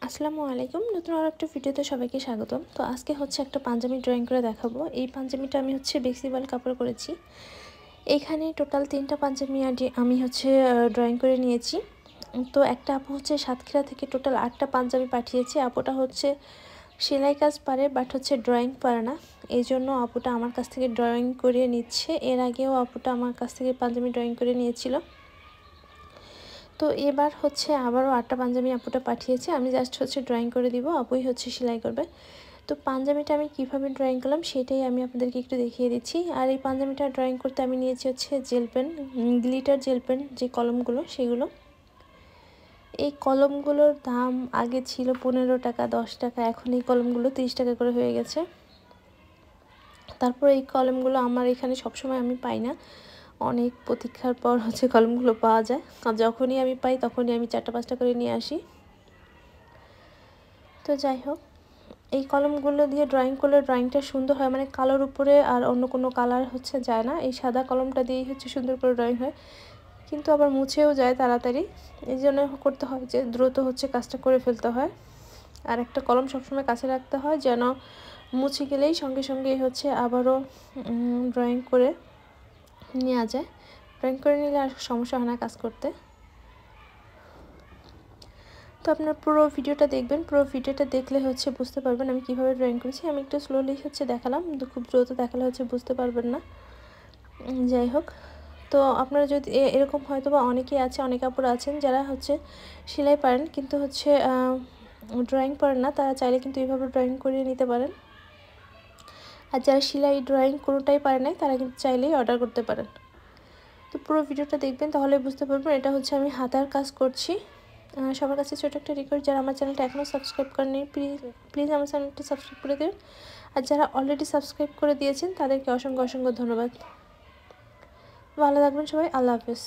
আসসালামু আলাইকুম। নতুন আর একটা ভিডিওতে সবাইকে স্বাগতম। তো আজকে হচ্ছে একটা পাঞ্জাবি ড্রয়িং করে দেখাবো। এই পাঞ্জাবিটা আমি হচ্ছে বেক্সিবল কাপড় করেছি। এইখানে টোটাল 3টা পাঞ্জাবি আমি হচ্ছে ড্রয়িং করে নিয়েছি। তো একটা আপু হচ্ছে সাতক্ষীরা থেকে টোটাল 8টা পাঞ্জাবি পাঠিয়েছে। আপুটা হচ্ছে সেলাই কাজ পারে বাট হচ্ছে ড্রয়িং পারে না। এই জন্য আপুটা আমার কাছ থেকে ড্রয়িং করে নিচ্ছে। এর আগেও আপুটা আমার কাছ থেকে পাঞ্জাবি ড্রয়িং করে নিয়েছিল। তো এবার হচ্ছে আবারও 8টা পাঞ্জাবি আপুটা পাঠিয়েছে। আমি জাস্ট হচ্ছে ড্রয়িং করে দিব, আপুই হচ্ছে সেলাই করবে। তো পাঞ্জাবিটা আমি কিভাবে ড্রয়িং করলাম সেটাই আমি আপনাদেরকে একটু দেখিয়ে দিচ্ছি। আর এই পাঞ্জাবিটা ড্রয়িং করতে আমি নিয়েছি হচ্ছে gel pen, glitter gel pen, যে কলমগুলো সেগুলো। এই কলমগুলোর দাম আগে ছিল 15 টাকা, 10 টাকা, এখন এই কলমগুলো 30 টাকা করে হয়ে গেছে। তারপর এই কলমগুলো আমার এখানে সবসময় আমি পাই না, অনেক প্রতীক্ষার পর হচ্ছে কলমগুলো পাওয়া যায়। আর যখনই আমি পাই তখনই আমি 4টা 5টা করে নিয়ে আসি। তো যাই হোক, এই কলমগুলো দিয়ে ড্রয়িং করলে ড্রয়িংটা সুন্দর হয়, মানে কালোর উপরে আর অন্য কোনো কালার হচ্ছে যায় না। এই সাদা কলমটা দিয়েই হচ্ছে সুন্দর করে ড্রয়িং হয়, কিন্তু আবার মুছেও যায় তাড়াতাড়ি। এই জন্য করতে হয় যে দ্রুত হচ্ছে কাজটা করে ফেলতে হয়। আর একটা কলম সবসময় কাছে রাখতে হয় যেন মুছে গেলেই সঙ্গে সঙ্গে হচ্ছে আবারও ড্রয়িং করে নেওয়া যায়। ড্রয়িং করে নিলে আর সমস্যা হয় না কাজ করতে। তো আপনার পুরো ভিডিওটা দেখবেন, পুরো ভিডিওটা দেখলে হচ্ছে বুঝতে পারবেন আমি কিভাবে ড্রয়িং করেছি। আমি একটু স্লোলি হচ্ছে দেখালাম, কিন্তু খুব দ্রুত দেখালে হচ্ছে বুঝতে পারবেন না। যাই হোক, তো আপনারা যদি এরকম হয়তো বা অনেকেই আছে, অনেক আপুরা আছেন যারা হচ্ছে সেলাই পারেন কিন্তু হচ্ছে ড্রয়িং পারেন না, তারা চাইলে কিন্তু এইভাবে ড্রয়িং করিয়ে নিতে পারেন। আর যারা সেলাই ড্রয়িং কোনোটাই পারে নাই তারা কিন্তু চাইলেই অর্ডার করতে পারেন। তো পুরো ভিডিওটা দেখবেন, তাহলে বুঝতে পারবেন। এটা হচ্ছে আমি হাতার কাজ করছি। সবার কাছে ছোটো একটা রিকোয়েস্ট, যারা আমার চ্যানেলটা এখনও সাবস্ক্রাইব করেনি প্লিজ আমার চ্যানেলটা সাবস্ক্রাইব করে দেবেন। আর যারা অলরেডি সাবস্ক্রাইব করে দিয়েছেন তাদেরকে অসংখ্য অসংখ্য ধন্যবাদ। ভালো থাকবেন সবাই, আল্লাহ হাফেজ।